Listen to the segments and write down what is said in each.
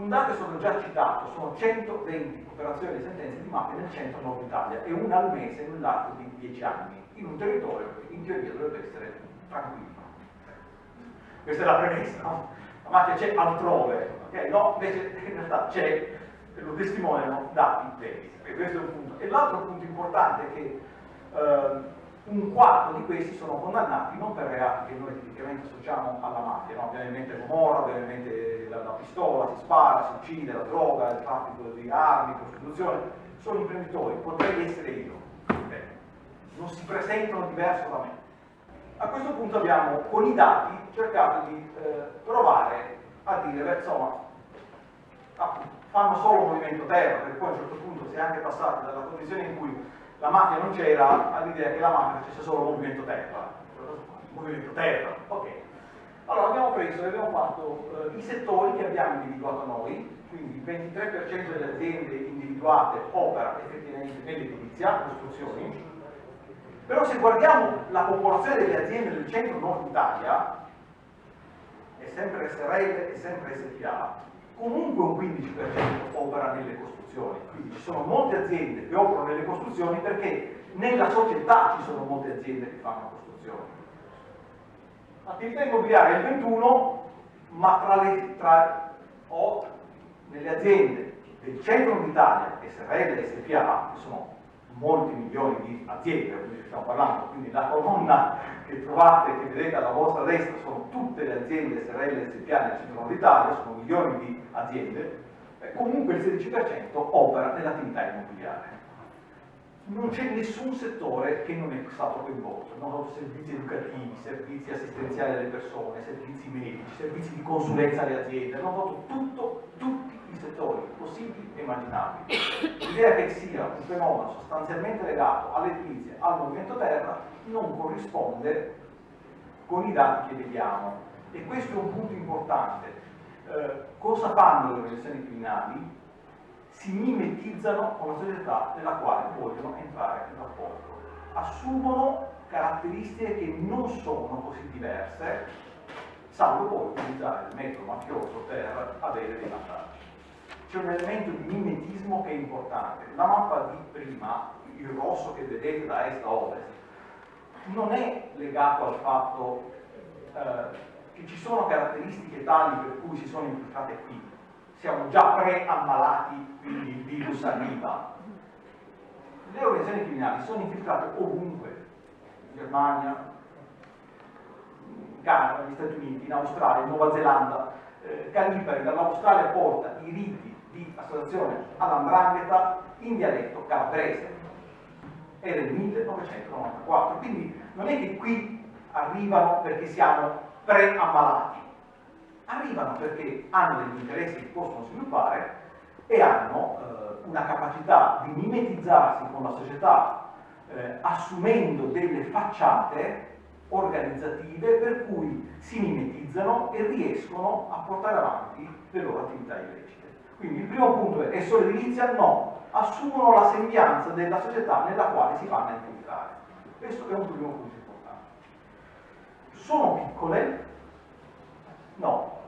Un dato è stato già citato, sono 120 operazioni e sentenze di mafia nel centro nord Italia e una al mese nell'arco di 10 anni, in un territorio che in teoria dovrebbe essere tranquillo. Questa è la premessa, no? La mafia c'è altrove, ok? No, invece in realtà c'è, e lo testimoniano dati veri. E questo è un punto. E l'altro punto importante è che un quarto di questi sono condannati non per reati che noi tipicamente associamo alla mafia, no? Abbiamo in mente Gomorra, abbiamo in mente la pistola, si spara, si uccide, la droga, il traffico di armi, prostituzione, sono imprenditori, potrei essere io, okay? Non si presentano diverso da me. A questo punto abbiamo, con i dati, cercato di provare a dire, beh, insomma, fanno solo movimento terra, perché poi a un certo punto si è anche passati dalla condizione in cui la mafia non c'era all'idea che la mafia facesse solo movimento terra. Movimento terra, ok. Allora abbiamo preso e abbiamo fatto i settori che abbiamo individuato noi, quindi il 23% delle aziende individuate opera effettivamente nell'edilizia, costruzioni, però se guardiamo la popolazione delle aziende del centro-nord Italia, è sempre SRL e sempre SPA, comunque un 15% opera nelle costruzioni, quindi ci sono molte aziende che operano nelle costruzioni perché nella società ci sono molte aziende che fanno costruzioni. Attività immobiliare è il 21, ma nelle aziende del centro d'Italia, SRL e SPA, che sono molti milioni di aziende, quindi stiamo parlando, quindi la colonna che trovate, che vedete alla vostra destra, sono tutte le aziende SRL e SPA nel centro d'Italia, sono milioni di aziende, comunque il 16% opera nell'attività immobiliare. Non c'è nessun settore che non è stato coinvolto, non servizi educativi, servizi assistenziali alle persone, servizi medici, servizi di consulenza alle aziende, hanno fatto tutti i settori possibili e immaginabili. L'idea che sia un fenomeno sostanzialmente legato all'edilizia, al movimento terra, non corrisponde con i dati che vediamo. E questo è un punto importante. Cosa fanno le organizzazioni criminali? Si mimetizzano con la società nella quale vogliono entrare in rapporto. Assumono caratteristiche che non sono così diverse, salvo poi utilizzare il metodo mafioso per avere dei vantaggi. C'è un elemento di mimetismo che è importante. La mappa di prima, il rosso che vedete da est a ovest, non è legato al fatto che ci sono caratteristiche tali per cui si sono infiltrate qui. Siamo già pre-ammalati, quindi il virus arriva. Le organizzazioni criminali sono infiltrate ovunque, in Germania, in Canada, negli Stati Uniti, in Australia, in Nuova Zelanda. Calipari dall'Australia porta i riti di associazione all''ndrangheta in dialetto calabrese. Era il 1994, quindi non è che qui arrivano perché siamo pre-ammalati. Arrivano perché hanno degli interessi che possono sviluppare e hanno una capacità di mimetizzarsi con la società assumendo delle facciate organizzative per cui si mimetizzano e riescono a portare avanti le loro attività illecite. Quindi il primo punto è solo edilizia? No, assumono la sembianza della società nella quale si vanno a infiltrare. Questo è un primo punto importante. Sono piccole? No.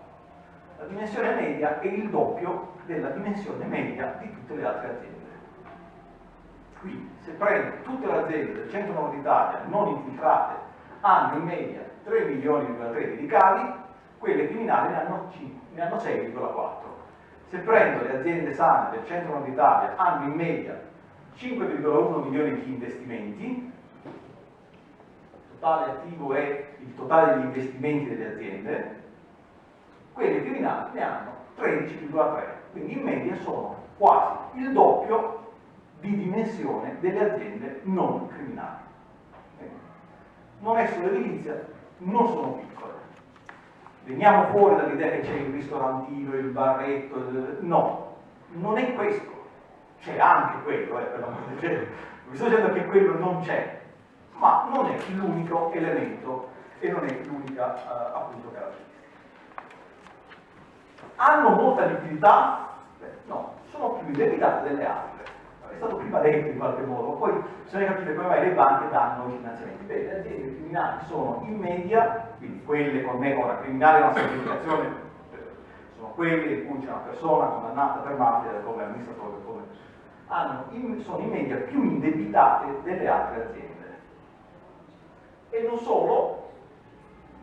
La dimensione media è il doppio della dimensione media di tutte le altre aziende. Quindi, se prendo tutte le aziende del centro-nord Italia non infiltrate, hanno in media 3 milioni di ricavi, quelle criminali ne hanno 6,4. Se prendo le aziende sane del centro-nord Italia, hanno in media 5,1 milioni di investimenti, il totale attivo è il totale degli investimenti delle aziende, quelle criminali ne hanno 13,3, quindi in media sono quasi il doppio di dimensione delle aziende non criminali. Non è solo edilizia, non sono piccole. Veniamo fuori dall'idea che c'è il ristorantino, il barretto, no, non è questo. C'è anche quello, per l'amor del cielo. Vi sto dicendo che quello non c'è, ma non è l'unico elemento e non è l'unica appunto caratteristica. Hanno molta liquidità? No, sono più indebitate delle altre. È stato prima detto in qualche modo, poi bisogna capire come mai le banche danno i finanziamenti. Beh, le aziende criminali sono in media, quindi quelle con me, ora criminale è una semplificazione, sono quelli in cui c'è una persona condannata per mafia come amministratore, sono in media più indebitate delle altre aziende. E non solo,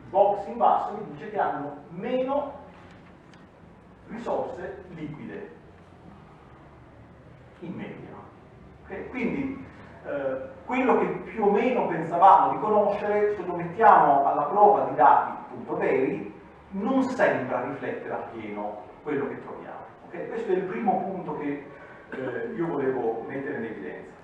il box in basso mi dice che hanno meno risorse liquide in media. Okay? Quindi quello che più o meno pensavamo di conoscere, se lo mettiamo alla prova di dati appunto veri, non sembra riflettere appieno quello che troviamo. Okay? Questo è il primo punto che io volevo mettere in evidenza.